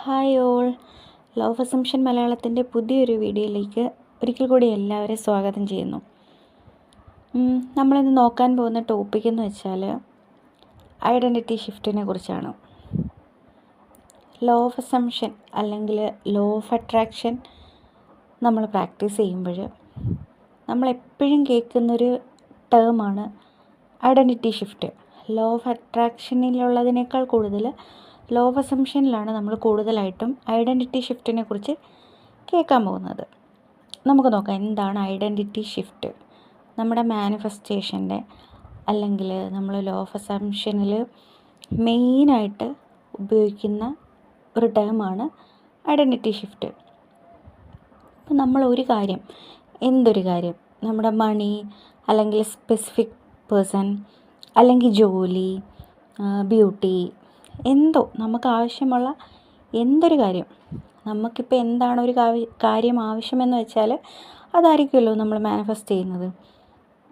Hi all, law of assumption മലയാളത്തിൻ്റെ പുതിയൊരു വീഡിയോയിലേക്ക് ഒരിക്കൽ കൂടി എല്ലാവരെയും സ്വാഗതം ചെയ്യുന്നു. നമ്മളിന്ന് നോക്കാൻ പോകുന്ന ടോപ്പിക് എന്ന് വെച്ചാൽ ഐഡൻറ്റിറ്റി ഷിഫ്റ്റിനെ കുറിച്ചാണ്. ലോ ഓഫ് അസംഷൻ അല്ലെങ്കിൽ ലോ ഓഫ് അട്രാക്ഷൻ നമ്മൾ പ്രാക്ടീസ് ചെയ്യുമ്പോൾ നമ്മളെപ്പോഴും കേൾക്കുന്നൊരു ടേമാണ് ഐഡൻറ്റിറ്റി ഷിഫ്റ്റ്. ലോ ഓഫ് അട്രാക്ഷനിലുള്ളതിനേക്കാൾ കൂടുതൽ ലോ ഓഫ് അസംഷനിലാണ് നമ്മൾ കൂടുതലായിട്ടും ഐഡൻറ്റിറ്റി ഷിഫ്റ്റിനെ കുറിച്ച് കേൾക്കാൻ പോകുന്നത്. നമുക്ക് നോക്കാം എന്താണ് ഐഡൻറ്റിറ്റി ഷിഫ്റ്റ്. നമ്മുടെ മാനിഫെസ്റ്റേഷൻ്റെ അല്ലെങ്കിൽ നമ്മൾ ലോ ഓഫ് അസംഷനിൽ മെയിനായിട്ട് ഉപയോഗിക്കുന്ന ഒരു ടേമാണ് ഐഡൻറ്റിറ്റി ഷിഫ്റ്റ്. അപ്പം നമ്മൾ എന്തൊരു കാര്യം നമ്മുടെ മണി അല്ലെങ്കിൽ സ്പെസിഫിക് പേഴ്സൺ അല്ലെങ്കിൽ ജോലി, ബ്യൂട്ടി, എന്തോ നമുക്ക് ആവശ്യമുള്ള എന്തൊരു കാര്യം, നമുക്കിപ്പോൾ എന്താണ് ഒരു കാര്യം ആവശ്യമെന്ന് വെച്ചാൽ അതായിരിക്കുമല്ലോ നമ്മൾ മാനിഫെസ്റ്റ് ചെയ്യുന്നത്.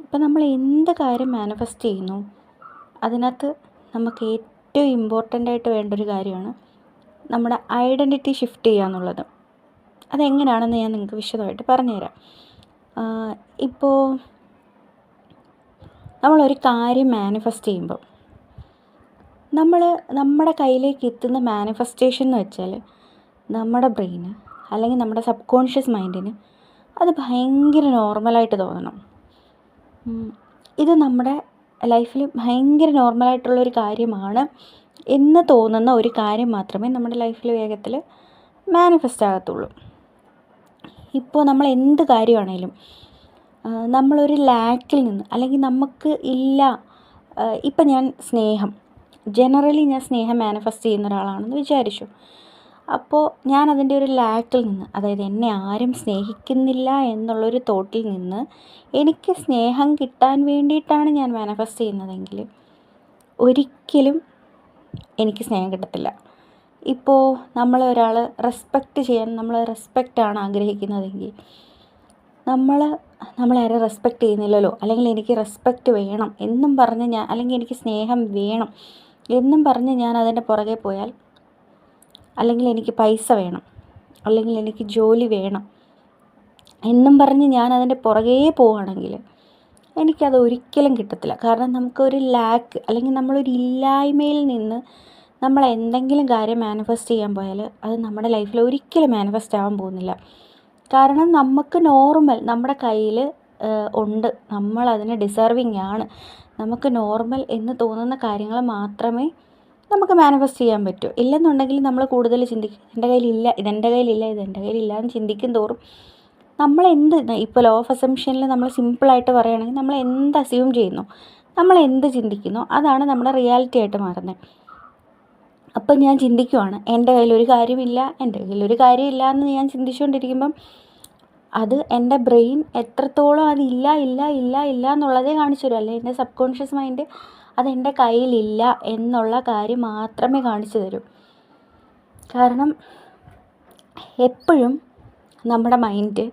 ഇപ്പം നമ്മൾ എന്ത് കാര്യം മാനിഫെസ്റ്റ് ചെയ്യുന്നു അതിനകത്ത് നമുക്ക് ഏറ്റവും ഇമ്പോർട്ടൻ്റ് ആയിട്ട് വേണ്ടൊരു കാര്യമാണ് നമ്മുടെ ഐഡൻറ്റിറ്റി ഷിഫ്റ്റ് ചെയ്യുക എന്നുള്ളത്. അതെങ്ങനെയാണെന്ന് ഞാൻ നിങ്ങൾക്ക് വിശദമായിട്ട് പറഞ്ഞുതരാം. ഇപ്പോൾ നമ്മളൊരു കാര്യം മാനിഫെസ്റ്റ് ചെയ്യുമ്പോൾ നമ്മുടെ കയ്യിലേക്ക് എത്തുന്ന മാനിഫെസ്റ്റേഷൻ എന്ന് വെച്ചാൽ നമ്മുടെ ബ്രെയിന് അല്ലെങ്കിൽ നമ്മുടെ സബ് കോൺഷ്യസ് മൈൻഡിന് അത് ഭയങ്കര നോർമലായിട്ട് തോന്നണം. ഇത് നമ്മുടെ ലൈഫിൽ ഭയങ്കര നോർമലായിട്ടുള്ളൊരു കാര്യമാണ് എന്ന് തോന്നുന്ന ഒരു കാര്യം മാത്രമേ നമ്മുടെ ലൈഫിൽ വേഗത്തിൽ മാനിഫെസ്റ്റ് ആകത്തുള്ളൂ. ഇപ്പോൾ നമ്മൾ എന്ത് കാര്യമാണേലും നമ്മളൊരു ലാക്കിൽ നിന്ന് അല്ലെങ്കിൽ നമുക്ക് ഇല്ല, ഇപ്പം ഞാൻ ജനറലി സ്നേഹം മാനിഫെസ്റ്റ് ചെയ്യുന്ന ഒരാളാണെന്ന് വിചാരിച്ചു. അപ്പോൾ ഞാൻ അതിൻ്റെ ഒരു ലാക്കിൽ നിന്ന്, അതായത് എന്നെ ആരും സ്നേഹിക്കുന്നില്ല എന്നുള്ളൊരു തോട്ടിൽ നിന്ന് എനിക്ക് സ്നേഹം കിട്ടാൻ വേണ്ടിയിട്ടാണ് ഞാൻ മാനിഫെസ്റ്റ് ചെയ്യുന്നതെങ്കിൽ ഒരിക്കലും എനിക്ക് സ്നേഹം കിട്ടത്തില്ല. ഇപ്പോൾ ഒരാൾ റെസ്പെക്റ്റ് ചെയ്യാൻ, നമ്മൾ റെസ്പെക്റ്റാണ് ആഗ്രഹിക്കുന്നതെങ്കിൽ നമ്മളാരും റെസ്പെക്റ്റ് ചെയ്യുന്നില്ലല്ലോ, അല്ലെങ്കിൽ എനിക്ക് റെസ്പെക്റ്റ് വേണം എന്നും പറഞ്ഞ് അല്ലെങ്കിൽ എനിക്ക് സ്നേഹം വേണം എന്നും പറഞ്ഞ് ഞാൻ അതിൻ്റെ പുറകെ പോയാൽ, അല്ലെങ്കിൽ എനിക്ക് പൈസ വേണം, അല്ലെങ്കിൽ എനിക്ക് ജോലി വേണം എന്നും പറഞ്ഞ് ഞാൻ അതിൻ്റെ പുറകെ പോവുകയാണെങ്കിൽ എനിക്കത് ഒരിക്കലും കിട്ടത്തില്ല. കാരണം നമുക്കൊരു ലാക്ക് അല്ലെങ്കിൽ നമ്മളൊരു ഇല്ലായ്മയിൽ നിന്ന് നമ്മൾ എന്തെങ്കിലും കാര്യം മാനിഫെസ്റ്റ് ചെയ്യാൻ പോയാൽ അത് നമ്മുടെ ലൈഫിൽ ഒരിക്കലും മാനിഫെസ്റ്റ് ആവാൻ പോകുന്നില്ല. കാരണം നമുക്ക് നമ്മുടെ കയ്യിൽ ഉണ്ട്, നമ്മളതിന് ഡിസേർവിങ് ആണ്, നമുക്ക് നോർമൽ എന്ന് തോന്നുന്ന കാര്യങ്ങൾ മാത്രമേ നമുക്ക് മാനിഫെസ്റ്റ് ചെയ്യാൻ പറ്റൂ. ഇല്ലെന്നുണ്ടെങ്കിൽ നമ്മൾ കൂടുതൽ ചിന്തിക്കും, ഇതെൻ്റെ കയ്യിലില്ല എന്ന് ചിന്തിക്കും തോറും ഇപ്പോൾ ലോ ഓഫ് അസംഷനിൽ നമ്മൾ സിമ്പിളായിട്ട് പറയുകയാണെങ്കിൽ നമ്മൾ എന്ത് അസ്യൂം ചെയ്യുന്നു, നമ്മൾ എന്ത് ചിന്തിക്കുന്നു, അതാണ് നമ്മുടെ റിയാലിറ്റി ആയിട്ട് മാറുന്നത്. അപ്പം ഞാൻ ചിന്തിക്കുവാണ് എൻ്റെ കയ്യിലൊരു കാര്യമില്ല എന്ന് ഞാൻ ചിന്തിച്ചുകൊണ്ടിരിക്കുമ്പം അത് എൻ്റെ ബ്രെയിൻ എത്രത്തോളം അത് ഇല്ല എന്നുള്ളതേ കാണിച്ചു തരും. അല്ലെങ്കിൽ എൻ്റെ സബ് കോൺഷ്യസ് മൈൻഡ് അതെൻ്റെ കയ്യിലില്ല എന്നുള്ള കാര്യം മാത്രമേ കാണിച്ചു തരൂ. കാരണം എപ്പോഴും നമ്മുടെ മൈൻഡ്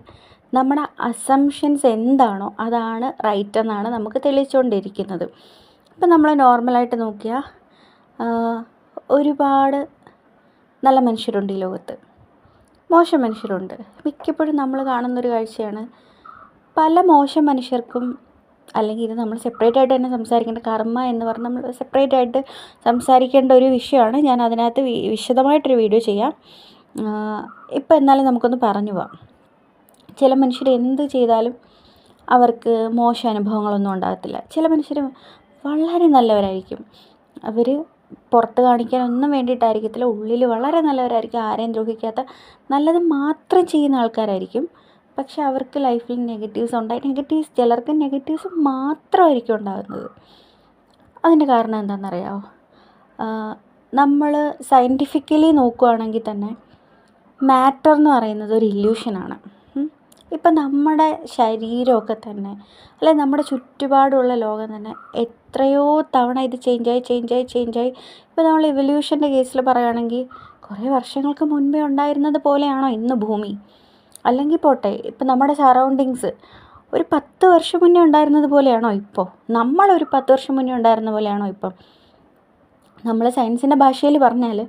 നമ്മുടെ അസംഷൻസ് എന്താണോ അതാണ് റൈറ്റ് എന്നാണ് നമുക്ക് തെളിയിച്ചുകൊണ്ടിരിക്കുന്നത്. ഇപ്പം നമ്മൾ നോർമലായിട്ട് നോക്കിയാൽ ഒരുപാട് നല്ല മനുഷ്യരുണ്ട് ഈ ലോകത്ത്, മോശം മനുഷ്യരുണ്ട്. മിക്കപ്പോഴും നമ്മൾ കാണുന്നൊരു കാഴ്ചയാണ് പല മോശം മനുഷ്യർക്കും, അല്ലെങ്കിൽ ഇത് നമ്മൾ സെപ്പറേറ്റായിട്ട് തന്നെ സംസാരിക്കേണ്ട, കർമ്മ എന്ന് പറഞ്ഞാൽ നമ്മൾ സെപ്പറേറ്റായിട്ട് സംസാരിക്കേണ്ട ഒരു വിഷയമാണ്. ഞാൻ അതിനകത്ത് വിശദമായിട്ടൊരു വീഡിയോ ചെയ്യാം. ഇപ്പം എന്നാലും നമുക്കൊന്ന് പറഞ്ഞു പോവാം. ചില മനുഷ്യർ എന്ത് ചെയ്താലും അവർക്ക് മോശം അനുഭവങ്ങളൊന്നും ഉണ്ടാകത്തില്ല. ചില മനുഷ്യർ വളരെ നല്ലവരായിരിക്കും, അവർ പുറത്ത് കാണിക്കാനൊന്നും വേണ്ടിയിട്ടായിരിക്കത്തില്ല, ഉള്ളിൽ വളരെ നല്ലവരായിരിക്കും, ആരെയും ദ്രോഹിക്കാത്ത നല്ലത് മാത്രം ചെയ്യുന്ന ആൾക്കാരായിരിക്കും. പക്ഷെ അവർക്ക് ലൈഫിൽ ചിലർക്ക് നെഗറ്റീവ്സ് മാത്രമായിരിക്കും ഉണ്ടാകുന്നത്. അതിൻ്റെ കാരണം എന്താണെന്നറിയാമോ? നമ്മൾ സയൻറ്റിഫിക്കലി നോക്കുകയാണെങ്കിൽ തന്നെ മാറ്റർ എന്ന് പറയുന്നത് ഒരു ഇല്യൂഷനാണ്. ഇപ്പം നമ്മുടെ ശരീരമൊക്കെ തന്നെ, അല്ലെങ്കിൽ നമ്മുടെ ചുറ്റുപാടുള്ള ലോകം തന്നെ എത്രയോ തവണ ഇത് ചേഞ്ചായി. ഇപ്പോൾ നമ്മൾ ഇവല്യൂഷൻ്റെ കേസിൽ പറയുകയാണെങ്കിൽ കുറേ വർഷങ്ങൾക്ക് മുൻപേ ഉണ്ടായിരുന്നത് പോലെയാണോ ഇന്ന് ഭൂമി? അല്ലെങ്കിൽ പോട്ടെ, ഇപ്പം നമ്മുടെ സറൗണ്ടിങ്സ് ഒരു 10 വർഷം മുന്നേ ഉണ്ടായിരുന്നത് പോലെയാണോ ഇപ്പോൾ? നമ്മളൊരു 10 വർഷം മുന്നേ ഉണ്ടായിരുന്ന പോലെയാണോ ഇപ്പം? നമ്മൾ സയൻസിൻ്റെ ഭാഷയിൽ പറഞ്ഞാൽ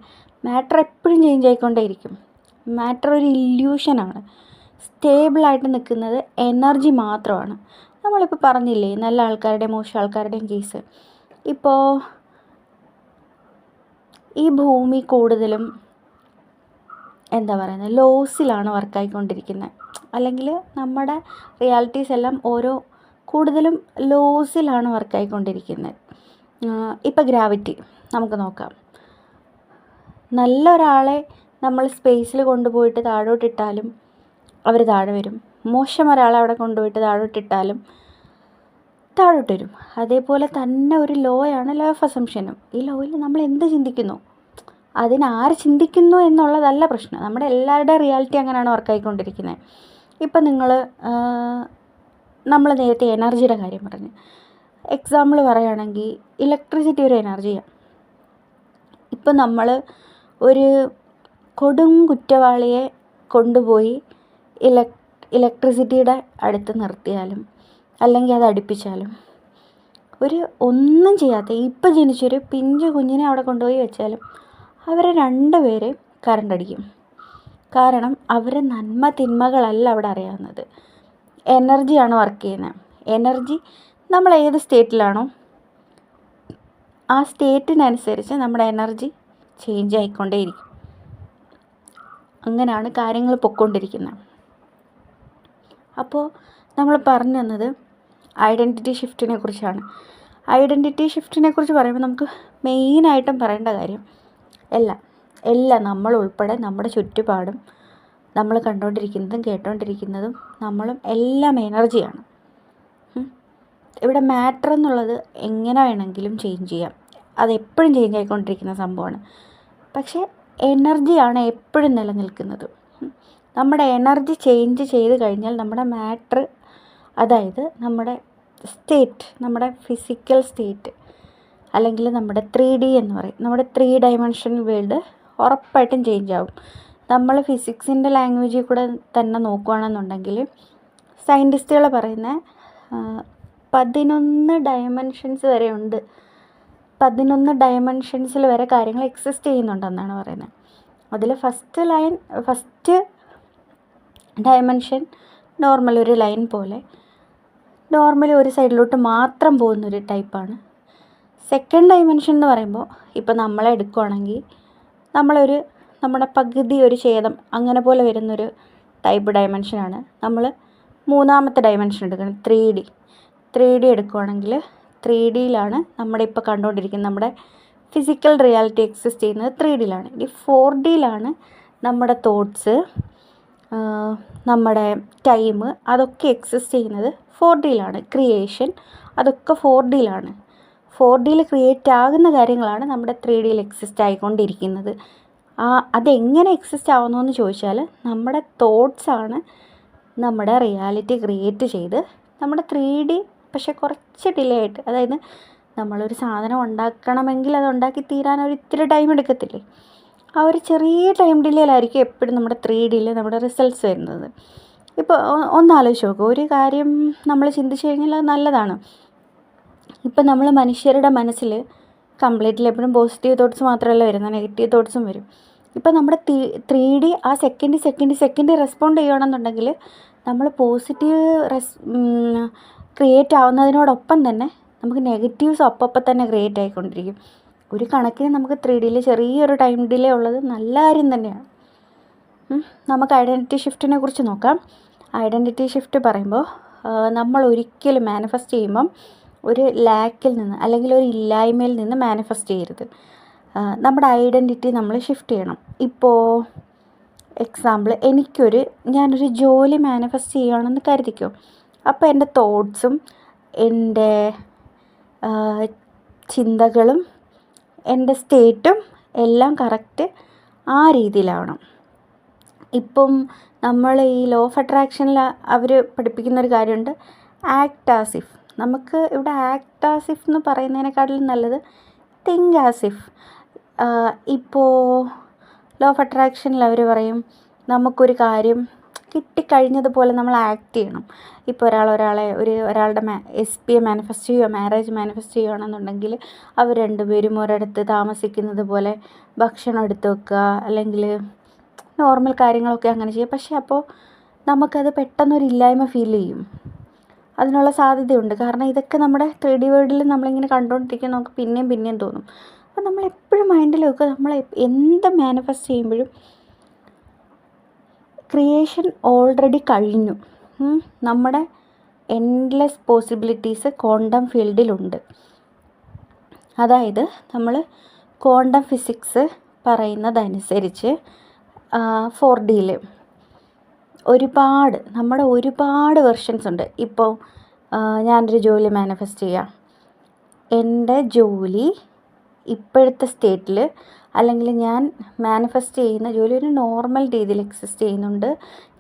മാറ്റർ എപ്പോഴും ചേഞ്ച് ആയിക്കൊണ്ടേയിരിക്കും. മാറ്റർ ഒരു ഇല്യൂഷനാണ്. സ്റ്റേബിളായിട്ട് നിൽക്കുന്നത് എനർജി മാത്രമാണ്. നമ്മളിപ്പോൾ പറഞ്ഞില്ലേ നല്ല ആൾക്കാരുടെയും മോശം ആൾക്കാരുടെയും കേസ്. ഇപ്പോൾ ഈ ഭൂമി കൂടുതലും എന്താ പറയുന്നത്, ലോസിലാണ് വർക്കായിക്കൊണ്ടിരിക്കുന്നത്. അല്ലെങ്കിൽ നമ്മുടെ റിയാലിറ്റീസ് എല്ലാം കൂടുതലും ലോസിലാണ് വർക്കായിക്കൊണ്ടിരിക്കുന്നത്. ഇപ്പോൾ ഗ്രാവിറ്റി നമുക്ക് നോക്കാം. നല്ലൊരാളെ നമ്മൾ സ്പേസിൽ കൊണ്ടുപോയിട്ട് താഴോട്ടിട്ടാലും അവർ താഴെ വരും. മോശം ഒരാളെ അവിടെ കൊണ്ടുപോയിട്ട് താഴോട്ടിട്ടാലും താഴോട്ട് വരും. അതേപോലെ തന്നെ ഒരു ലോയാണ് ലോ ഓഫ് അസംഷനും. ഈ ലോയിൽ നമ്മൾ എന്ത് ചിന്തിക്കുന്നു, അതിനാര് ചിന്തിക്കുന്നു എന്നുള്ളതല്ല പ്രശ്നം. നമ്മുടെ എല്ലാവരുടെയും റിയാലിറ്റി അങ്ങനെയാണ് വർക്കായിക്കൊണ്ടിരിക്കുന്നത്. ഇപ്പം നമ്മൾ നേരത്തെ എനർജിയുടെ കാര്യം പറഞ്ഞു. എക്സാമ്പിൾ പറയുകയാണെങ്കിൽ ഇലക്ട്രിസിറ്റി ഒരു എനർജിയാണ്. ഇപ്പം നമ്മൾ ഒരു കൊടും കുറ്റവാളിയെ കൊണ്ടുപോയി ഇലക്ട്രിസിറ്റിയുടെ അടുത്ത് നിർത്തിയാലും അല്ലെങ്കിൽ അത് അടുപ്പിച്ചാലും ഒന്നും ചെയ്യാത്ത ഇപ്പം ജനിച്ചൊരു പിഞ്ചു കുഞ്ഞിനെ അവിടെ കൊണ്ടുപോയി വെച്ചാലും അവരെ രണ്ടുപേരെയും കറണ്ട് അടിക്കും. കാരണം അവർ നന്മ തിന്മകളല്ല അവിടെ അറിയാവുന്നത്, എനർജിയാണ് വർക്ക് ചെയ്യുന്നത്. എനർജി നമ്മൾ ഏത് സ്റ്റേറ്റിലാണോ ആ സ്റ്റേറ്റിനനുസരിച്ച് നമ്മുടെ എനർജി ചേഞ്ച് ആയിക്കൊണ്ടേയിരിക്കും. അങ്ങനെയാണ് കാര്യങ്ങൾ പൊയ്ക്കൊണ്ടിരിക്കുന്നത്. അപ്പോൾ നമ്മൾ പറഞ്ഞു തന്നത് ഐഡൻറ്റിറ്റി ഷിഫ്റ്റിനെ കുറിച്ചാണ്. ഐഡൻറ്റിറ്റി ഷിഫ്റ്റിനെ കുറിച്ച് പറയുമ്പോൾ നമുക്ക് മെയിനായിട്ടും പറയേണ്ട കാര്യം എല്ലാം നമ്മളുൾപ്പെടെ നമ്മുടെ ചുറ്റുപാടും നമ്മൾ കണ്ടുകൊണ്ടിരിക്കുന്നതും കേട്ടുകൊണ്ടിരിക്കുന്നതും നമ്മളും എല്ലാം എനർജിയാണ്. ഇവിടെ മാറ്റർ എന്നുള്ളത് എങ്ങനെ വേണമെങ്കിലും ചേഞ്ച് ചെയ്യാം, അതെപ്പോഴും ചേഞ്ച് ആയിക്കൊണ്ടിരിക്കുന്ന സംഭവമാണ്. പക്ഷേ എനർജിയാണ് എപ്പോഴും നിലനിൽക്കുന്നത്. നമ്മുടെ എനർജി ചേഞ്ച് ചെയ്ത് കഴിഞ്ഞാൽ നമ്മുടെ മാറ്റർ, അതായത് നമ്മുടെ സ്റ്റേറ്റ്, നമ്മുടെ ഫിസിക്കൽ സ്റ്റേറ്റ് അല്ലെങ്കിൽ നമ്മുടെ 3D എന്ന് പറയും, നമ്മുടെ 3 ഡയമെൻഷൻ വേൾഡ് ഉറപ്പായിട്ടും ചേഞ്ച് ആവും. നമ്മൾ ഫിസിക്സിൻ്റെ ലാംഗ്വേജിൽ കൂടെ തന്നെ നോക്കുകയാണെന്നുണ്ടെങ്കിൽ സയൻറ്റിസ്റ്റുകൾ പറയുന്ന 11 ഡയമെൻഷൻസ് വരെ ഉണ്ട്. 11 ഡയമെൻഷൻസിൽ വരെ കാര്യങ്ങൾ എക്സിസ്റ്റ് ചെയ്യുന്നുണ്ടെന്നാണ് പറയുന്നത്. അതിൽ ഫസ്റ്റ് ഡയമെൻഷൻ നോർമൽ ഒരു ലൈൻ പോലെ നോർമലി ഒരു സൈഡിലോട്ട് മാത്രം പോകുന്നൊരു ടൈപ്പാണ്. സെക്കൻഡ് ഡയമെൻഷൻ എന്ന് പറയുമ്പോൾ ഇപ്പോൾ നമ്മളെ എടുക്കുകയാണെങ്കിൽ നമ്മുടെ പകുതി ഒരു ഛേദം അങ്ങനെ പോലെ വരുന്നൊരു ടൈപ്പ് ഡയമെൻഷനാണ്. നമ്മൾ മൂന്നാമത്തെ ഡയമെൻഷൻ എടുക്കണം, 3D എടുക്കുകയാണെങ്കിൽ 3Dയിലാണ് നമ്മുടെ ഇപ്പോൾ കണ്ടുകൊണ്ടിരിക്കുന്നത് നമ്മുടെ ഫിസിക്കൽ റിയാലിറ്റി എക്സിസ്റ്റ് ചെയ്യുന്നത് 3Dയിലാണ്. ഇനി 4Dയിലാണ് നമ്മുടെ തോട്ട്സ്, നമ്മുടെ ടൈം, അതൊക്കെ എക്സിസ്റ്റ് ചെയ്യുന്നത് 4Dയിലാണ്. ക്രിയേഷൻ അതൊക്കെ 4Dയിലാണ്. 4Dയിൽ ക്രിയേറ്റ് ആകുന്ന കാര്യങ്ങളാണ് നമ്മുടെ 3Dയിൽ എക്സിസ്റ്റ് ആയിക്കൊണ്ടിരിക്കുന്നത്. അതെങ്ങനെ എക്സിസ്റ്റ് ആവുന്നു ചോദിച്ചാൽ നമ്മുടെ തോട്ട്സാണ് നമ്മുടെ റിയാലിറ്റി ക്രിയേറ്റ് ചെയ്ത് നമ്മുടെ 3D, പക്ഷേ കുറച്ച് ഡിലേ ആയിട്ട്, അതായത് നമ്മളൊരു സാധനം ഉണ്ടാക്കണമെങ്കിൽ അത് ഉണ്ടാക്കി തീരാൻ ഇത്തിരി ടൈം എടുക്കത്തില്ലേ, ആ ഒരു ചെറിയ ടൈം ഡിലേയിലായിരിക്കും എപ്പോഴും നമ്മുടെ 3Dയിൽ നമ്മുടെ റിസൾട്ട്സ് വരുന്നത്. ഇപ്പോൾ ഒന്നാലോചിച്ച് നോക്കുക, ഒരു കാര്യം നമ്മൾ ചിന്തിച്ച് കഴിഞ്ഞാൽ അത് നല്ലതാണ്. ഇപ്പം നമ്മൾ മനുഷ്യരുടെ മനസ്സിൽ കംപ്ലീറ്റ്ലി എപ്പോഴും പോസിറ്റീവ് തോട്ട്സ് മാത്രമല്ല വരുന്നത്, നെഗറ്റീവ് തോട്ട്സും വരും. ഇപ്പം നമ്മുടെ 3D ആ സെക്കൻഡ് റെസ്പോണ്ട് ചെയ്യുകയാണെന്നുണ്ടെങ്കിൽ നമ്മൾ പോസിറ്റീവ് ക്രിയേറ്റ് ആവുന്നതിനോടൊപ്പം തന്നെ നമുക്ക് നെഗറ്റീവ്സ് അപ്പം തന്നെ ക്രിയേറ്റ് ആയിക്കൊണ്ടിരിക്കും. ഒരു കണക്കിന് നമുക്ക് 3Dയിൽ ചെറിയൊരു ടൈം ഡിലേ ഉള്ളത് നല്ല കാര്യം തന്നെയാണ്. നമുക്ക് ഐഡൻറ്റിറ്റി ഷിഫ്റ്റിനെ കുറിച്ച് നോക്കാം. ഐഡൻറ്റിറ്റി ഷിഫ്റ്റ് പറയുമ്പോൾ നമ്മൾ ഒരിക്കലും മാനിഫെസ്റ്റ് ചെയ്യുമ്പം ഒരു ലാക്കിൽ നിന്ന് അല്ലെങ്കിൽ ഒരു ഇല്ലായ്മയിൽ നിന്ന് മാനിഫെസ്റ്റ് ചെയ്യരുത്. നമ്മുടെ ഐഡൻറ്റിറ്റി നമ്മൾ ഷിഫ്റ്റ് ചെയ്യണം. ഇപ്പോൾ എക്സാമ്പിൾ, ഞാനൊരു ജോലി മാനിഫെസ്റ്റ് ചെയ്യുകയാണെന്ന് കരുതിക്കോ. അപ്പോൾ എൻ്റെ തോട്ട്സും എൻ്റെ ചിന്തകളും എൻ്റെ സ്റ്റേറ്റും എല്ലാം കറക്റ്റ് ആ രീതിയിലാവണം. ഇപ്പം നമ്മൾ ഈ ലോ ഓഫ് അട്രാക്ഷനിൽ അവർ പഠിപ്പിക്കുന്നൊരു കാര്യമുണ്ട്, ആക്ട് ആസ് ഇഫ്. നമുക്ക് ഇവിടെ ആക്ട് ആസ് ഇഫ് എന്ന് പറയുന്നതിനെക്കാട്ടിലും നല്ലത് തിങ്ക് ആസ് ഇഫ്. ഇപ്പോൾ ലോ ഓഫ് അട്രാക്ഷനിൽ അവർ പറയും നമുക്കൊരു കാര്യം കിട്ടിക്കഴിഞ്ഞതുപോലെ നമ്മൾ ആക്ട് ചെയ്യണം. ഇപ്പോൾ ഒരാളുടെ SPA മാനിഫെസ്റ്റ് ചെയ്യുകയോ മാരേജ് മാനിഫെസ്റ്റ് ചെയ്യുകയാണെന്നുണ്ടെങ്കിൽ അവർ രണ്ടുപേരും ഒരിടത്ത് താമസിക്കുന്നത് പോലെ ഭക്ഷണം എടുത്ത് വെക്കുക, അല്ലെങ്കിൽ നോർമൽ കാര്യങ്ങളൊക്കെ അങ്ങനെ ചെയ്യുക. പക്ഷേ അപ്പോൾ നമുക്കത് പെട്ടെന്നൊരു ഇല്ലായ്മ ഫീൽ ചെയ്യും. അതിനുള്ള സാധ്യതയുണ്ട്. കാരണം ഇതൊക്കെ നമ്മുടെ 3D വേൾഡിൽ നമ്മളിങ്ങനെ കണ്ടുകൊണ്ടിരിക്കാൻ നമുക്ക് പിന്നെയും തോന്നും. അപ്പോൾ നമ്മളെപ്പോഴും മൈൻഡിൽ വെക്കുക, നമ്മൾ എന്ത് മാനിഫെസ്റ്റ് ചെയ്യുമ്പോഴും ക്രിയേഷൻ ഓൾറെഡി കഴിഞ്ഞു. നമ്മുടെ എൻഡ്ലെസ് പോസിബിലിറ്റീസ് ക്വാണ്ടം ഫീൽഡിലുണ്ട്. അതായത് നമ്മൾ ക്വാണ്ടം ഫിസിക്സ് പറയുന്നതനുസരിച്ച് 4Dയിൽ ഒരുപാട് വെർഷൻസ് ഉണ്ട്. ഇപ്പോൾ ഞാനൊരു ജോലി മാനിഫെസ്റ്റ് ചെയ്യാം. എൻ്റെ ജോലി ഇപ്പോഴത്തെ സ്റ്റേറ്റിൽ, അല്ലെങ്കിൽ ഞാൻ മാനിഫെസ്റ്റ് ചെയ്യുന്ന ജോലി ഒരു നോർമൽ രീതിയിൽ എക്സിസ്റ്റ് ചെയ്യുന്നുണ്ട്.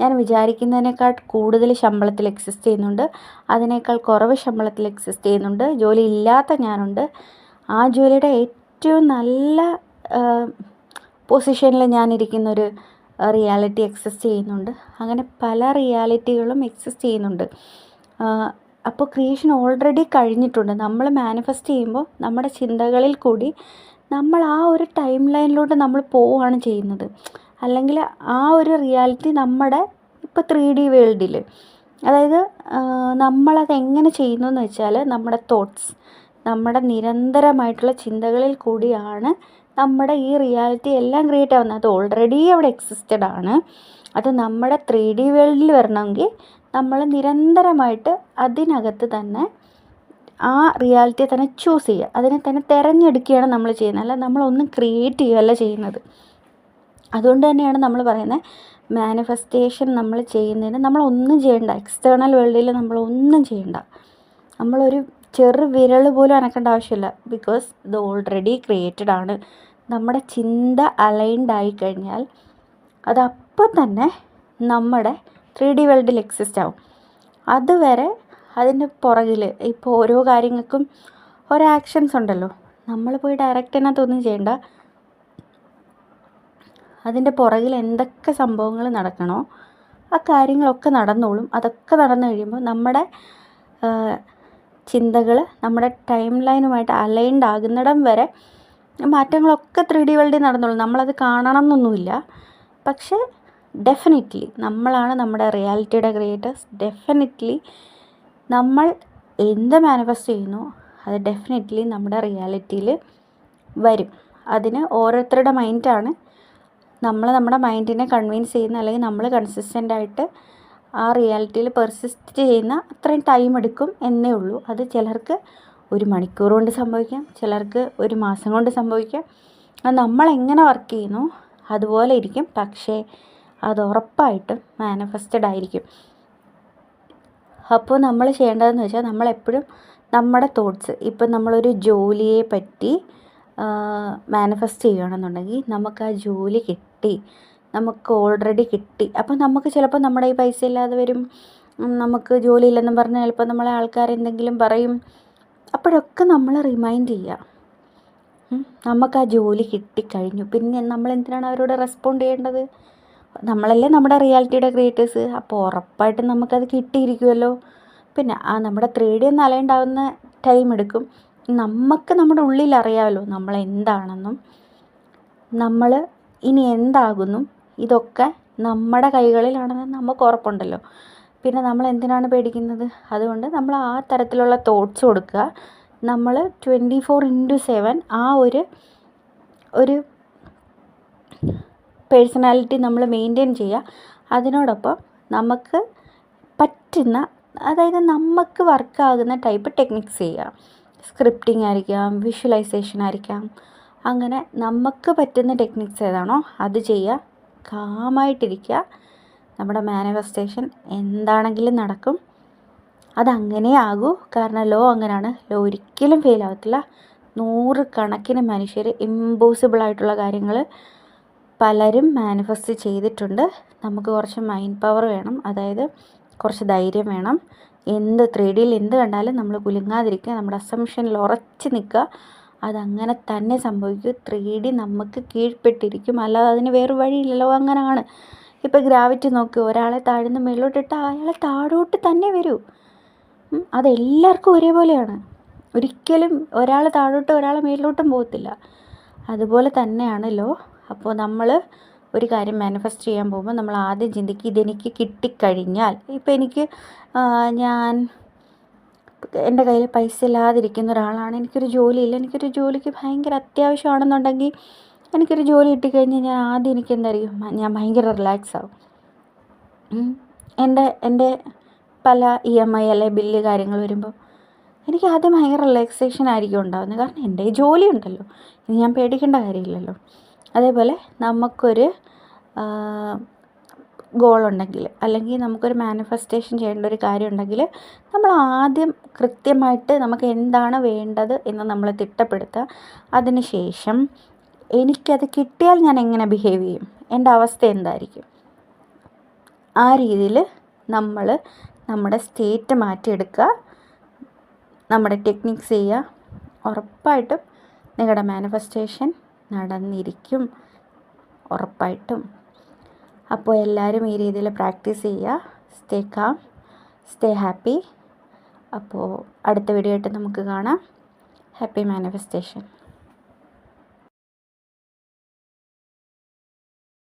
ഞാൻ വിചാരിക്കുന്നതിനേക്കാൾ കൂടുതൽ ശമ്പളത്തിൽ എക്സിസ്റ്റ് ചെയ്യുന്നുണ്ട്. അതിനേക്കാൾ കുറവ് ശമ്പളത്തിൽ എക്സിസ്റ്റ് ചെയ്യുന്നുണ്ട്. ജോലി ഇല്ലാത്ത ഞാനുണ്ട്. ആ ജോലിയുടെ ഏറ്റവും നല്ല പൊസിഷനിൽ ഞാനിരിക്കുന്നൊരു റിയാലിറ്റി എക്സിസ്റ്റ് ചെയ്യുന്നുണ്ട്. അങ്ങനെ പല റിയാലിറ്റികളും എക്സിസ്റ്റ് ചെയ്യുന്നുണ്ട്. അപ്പോൾ ക്രിയേഷൻ ഓൾറെഡി കഴിഞ്ഞിട്ടുണ്ട്. നമ്മൾ മാനിഫെസ്റ്റ് ചെയ്യുമ്പോൾ നമ്മുടെ ചിന്തകളിൽ കൂടി നമ്മൾ ആ ഒരു ടൈം ലൈനിലോട്ട് നമ്മൾ പോവുകയാണ് ചെയ്യുന്നത്. അല്ലെങ്കിൽ ആ ഒരു റിയാലിറ്റി നമ്മുടെ ഇപ്പോൾ 3D വേൾഡിൽ, അതായത് നമ്മളത് എങ്ങനെ ചെയ്യുന്നു എന്ന് വെച്ചാൽ നമ്മുടെ തോട്ട്സ്, നമ്മുടെ നിരന്തരമായിട്ടുള്ള ചിന്തകളിൽ കൂടിയാണ് നമ്മുടെ ഈ റിയാലിറ്റി എല്ലാം ക്രിയേറ്റ് ആവുന്നത്. അത് ഓൾറെഡി അവിടെ എക്സിസ്റ്റഡ് ആണ്. അത് നമ്മുടെ 3D വേൾഡിൽ വരണമെങ്കിൽ നമ്മൾ നിരന്തരമായിട്ട് അതിനകത്ത് തന്നെ ആ റിയാലിറ്റിയെ തന്നെ ചൂസ് ചെയ്യുക, അതിനെ തന്നെ തിരഞ്ഞെടുക്കുകയാണ് നമ്മൾ ചെയ്യുന്നത്. അല്ല നമ്മളൊന്നും ക്രിയേറ്റ് ചെയ്യുകയല്ല ചെയ്യുന്നത്. അതുകൊണ്ട് തന്നെയാണ് നമ്മൾ പറയുന്നത്, മാനിഫെസ്റ്റേഷൻ നമ്മൾ ചെയ്യുന്നതിന് നമ്മളൊന്നും ചെയ്യണ്ട. എക്സ്റ്റേണൽ വേൾഡിൽ നമ്മളൊന്നും ചെയ്യണ്ട. നമ്മളൊരു വിരൽ പോലും അനക്കേണ്ട ആവശ്യമില്ല. ബിക്കോസ് ഇത് ഓൾറെഡി ക്രിയേറ്റഡ് ആണ്. നമ്മുടെ ചിന്ത അലൈൻഡ് ആയിക്കഴിഞ്ഞാൽ അതപ്പോൾ തന്നെ നമ്മുടെ 3D വേൾഡിൽ എക്സിസ്റ്റ് ആവും. അതുവരെ അതിൻ്റെ പുറകിൽ ഇപ്പോൾ ഓരോ കാര്യങ്ങൾക്കും ഓരോ ആക്ഷൻസ് ഉണ്ടല്ലോ. നമ്മൾ പോയി ഡയറക്റ്റ് അതിനകത്തൊന്നും ചെയ്യണ്ട. അതിൻ്റെ പുറകിൽ എന്തൊക്കെ സംഭവങ്ങൾ നടക്കണോ ആ കാര്യങ്ങളൊക്കെ നടന്നോളും. അതൊക്കെ നടന്നു കഴിയുമ്പോൾ നമ്മുടെ ചിന്തകൾ നമ്മുടെ ടൈം ലൈനുമായിട്ട് അലൈൻഡ് ആകുന്നിടം വരെ മാറ്റങ്ങളൊക്കെ 3D വേൾഡിൽ നടന്നോളും. നമ്മളത് കാണണം എന്നൊന്നുമില്ല. പക്ഷേ ഡെഫിനിറ്റ്ലി നമ്മളാണ് നമ്മുടെ റിയാലിറ്റിയുടെ ക്രിയേറ്റേഴ്സ്. ഡെഫിനിറ്റ്ലി നമ്മൾ എന്ത് മാനിഫെസ്റ്റ് ചെയ്യുന്നു അത് ഡെഫിനിറ്റ്ലി നമ്മുടെ റിയാലിറ്റിയിൽ വരും. അതിന് ഓരോരുത്തരുടെ മൈൻഡാണ്. നമ്മുടെ മൈൻഡിനെ കൺവിൻസ് ചെയ്യുന്ന, അല്ലെങ്കിൽ നമ്മൾ കൺസിസ്റ്റൻ്റായിട്ട് ആ റിയാലിറ്റിയിൽ പെർസിസ്റ്റ് ചെയ്യുന്ന അത്രയും ടൈം എടുക്കും എന്നേ ഉള്ളൂ. അത് ചിലർക്ക് 1 മണിക്കൂർ കൊണ്ട് സംഭവിക്കാം, ചിലർക്ക് 1 മാസം കൊണ്ട് സംഭവിക്കാം. അത് നമ്മളെങ്ങനെ വർക്ക് ചെയ്യുന്നു അതുപോലെ ഇരിക്കും. പക്ഷേ അത് ഉറപ്പായിട്ടും മാനിഫെസ്റ്റഡ് ആയിരിക്കും. അപ്പോൾ നമ്മൾ ചെയ്യേണ്ടതെന്ന് വെച്ചാൽ നമ്മളെപ്പോഴും നമ്മുടെ തോട്ട്സ്, ഇപ്പം നമ്മളൊരു ജോലിയെ പറ്റി മാനിഫെസ്റ്റ് ചെയ്യുകയാണെന്നുണ്ടെങ്കിൽ നമുക്ക് ആ ജോലി കിട്ടി, നമുക്ക് ഓൾറെഡി കിട്ടി. അപ്പോൾ നമുക്ക് ചിലപ്പോൾ നമ്മുടെ ഈ പൈസ ഇല്ലാതെ വരും, നമുക്ക് ജോലി ഇല്ലെന്നും പറഞ്ഞാൽ ചിലപ്പോൾ നമ്മളെ ആൾക്കാരെന്തെങ്കിലും പറയും. അപ്പോഴൊക്കെ നമ്മൾ റിമൈൻഡ് ചെയ്യുക, നമുക്ക് ആ ജോലി കിട്ടിക്കഴിഞ്ഞു. പിന്നെ നമ്മൾ എന്തിനാണ് അവരോട് റെസ്പോണ്ട് ചെയ്യേണ്ടത്? നമ്മളല്ലേ നമ്മുടെ റിയാലിറ്റിയുടെ ക്രിയേറ്റേഴ്സ്. അപ്പോൾ ഉറപ്പായിട്ടും നമുക്കത് കിട്ടിയിരിക്കുമല്ലോ. പിന്നെ നമ്മുടെ 3D ഒന്ന് അലൈൻഡ് ആവുന്ന ടൈം എടുക്കും. നമുക്ക് നമ്മുടെ ഉള്ളിൽ അറിയാമല്ലോ നമ്മൾ എന്താണെന്നും നമ്മൾ ഇനി എന്താകുന്നും. ഇതൊക്കെ നമ്മുടെ കൈകളിലാണെന്ന് നമുക്ക് ഉറപ്പുണ്ടല്ലോ. പിന്നെ നമ്മൾ എന്തിനാണ് പേടിക്കുന്നത്? അതുകൊണ്ട് നമ്മൾ ആ തരത്തിലുള്ള തോട്ട്സ് കൊടുക്കുക. നമ്മൾ 24/7 ആ ഒരു പേഴ്സണാലിറ്റി നമ്മൾ മെയിൻറ്റെയിൻ ചെയ്യുക. അതിനോടൊപ്പം നമുക്ക് പറ്റുന്ന, അതായത് നമുക്ക് വർക്കാകുന്ന ടൈപ്പ് ടെക്നിക്സ് ചെയ്യുക. സ്ക്രിപ്റ്റിംഗ് ആയിരിക്കാം, വിഷ്വലൈസേഷൻ ആയിരിക്കാം. അങ്ങനെ നമുക്ക് പറ്റുന്ന ടെക്നിക്സ് ഏതാണോ അത് ചെയ്യുക. കാമായിട്ടിരിക്കുക. നമ്മുടെ മാനിഫെസ്റ്റേഷൻ എന്താണെങ്കിലും നടക്കും. അതങ്ങനെ ആകൂ. കാരണം ലോ അങ്ങനെയാണ്. ലോ ഒരിക്കലും ഫെയിൽ ആവത്തില്ല. 100 കണക്കിന് മനുഷ്യർ ഇമ്പോസിബിളായിട്ടുള്ള കാര്യങ്ങൾ പലരും മാനിഫെസ്റ്റ് ചെയ്തിട്ടുണ്ട്. നമുക്ക് കുറച്ച് മൈൻഡ് പവർ വേണം, അതായത് കുറച്ച് ധൈര്യം വേണം. 3Dയിൽ എന്ത് കണ്ടാലും നമ്മൾ കുലുങ്ങാതിരിക്കുക, നമ്മുടെ അസംഷനിൽ ഉറച്ച് നിൽക്കുക. അതങ്ങനെ തന്നെ സംഭവിക്കും. 3D നമുക്ക് കീഴ്പ്പെട്ടിരിക്കും. അല്ലാതെ അതിന് വേറെ വഴിയില്ലല്ലോ. അങ്ങനെയാണ്. ഇപ്പോൾ ഗ്രാവിറ്റി നോക്ക്, ഒരാളെ താഴ്ന്ന് മേലോട്ടിട്ട് അയാളെ താഴോട്ട് തന്നെ വരൂ. അതെല്ലാവർക്കും ഒരേപോലെയാണ്. ഒരിക്കലും ഒരാൾ താഴോട്ടും ഒരാൾ മേലോട്ടും പോകത്തില്ല. അതുപോലെ തന്നെയാണ് ലോ. അപ്പോൾ നമ്മൾ ഒരു കാര്യം മാനിഫെസ്റ്റ് ചെയ്യാൻ പോകുമ്പോൾ നമ്മൾ ആദ്യം ചിന്തിക്കുക, ഇതെനിക്ക് കിട്ടിക്കഴിഞ്ഞാൽ, ഇപ്പോൾ എനിക്ക് ഞാൻ എൻ്റെ കയ്യിൽ പൈസ ഇല്ലാതിരിക്കുന്ന ഒരാളാണ്, എനിക്കൊരു ജോലിയില്ല, എനിക്കൊരു ജോലിക്ക് ഭയങ്കര അത്യാവശ്യമാണെന്നുണ്ടെങ്കിൽ എനിക്കൊരു ജോലി കിട്ടിക്കഴിഞ്ഞാൽ ഞാൻ ആദ്യം എനിക്ക് എന്തായിരിക്കും, ഞാൻ ഭയങ്കര റിലാക്സ് ആവും. എൻ്റെ പല EMI അല്ലെ ബില്ല് കാര്യങ്ങൾ വരുമ്പോൾ എനിക്ക് ആദ്യം ഭയങ്കര റിലാക്സേഷൻ ആയിരിക്കും ഉണ്ടാകുന്നത്. കാരണം എൻ്റെ ജോലി ഉണ്ടല്ലോ, ഇനി ഞാൻ പേടിക്കേണ്ട കാര്യമില്ലല്ലോ. അതേപോലെ നമുക്കൊരു ഗോളുണ്ടെങ്കിൽ, അല്ലെങ്കിൽ നമുക്കൊരു മാനിഫെസ്റ്റേഷൻ ചെയ്യേണ്ട ഒരു കാര്യം ഉണ്ടെങ്കിൽ, നമ്മൾ ആദ്യം കൃത്യമായിട്ട് നമുക്ക് എന്താണ് വേണ്ടത് എന്ന് നമ്മൾ തിട്ടപ്പെടുത്തുക. അതിന് ശേഷം എനിക്കത് കിട്ടിയാൽ ഞാൻ എങ്ങനെ ബിഹേവ് ചെയ്യും, എൻ്റെ അവസ്ഥ എന്തായിരിക്കും, ആ രീതിയിൽ നമ്മൾ നമ്മുടെ സ്റ്റേറ്റ് മാറ്റിയെടുക്കുക, നമ്മുടെ ടെക്നിക്സ് ചെയ്യുക. ഉറപ്പായിട്ടും നിങ്ങളുടെ മാനിഫെസ്റ്റേഷൻ നടന്നിരിക്കും, ഉറപ്പായിട്ടും. അപ്പോൾ എല്ലാവരും ഈ രീതിയിൽ പ്രാക്ടീസ് ചെയ്യുക. Stay calm, stay happy. അപ്പോൾ അടുത്ത വീഡിയോ ആയിട്ട് നമുക്ക് കാണാം. Happy manifestation.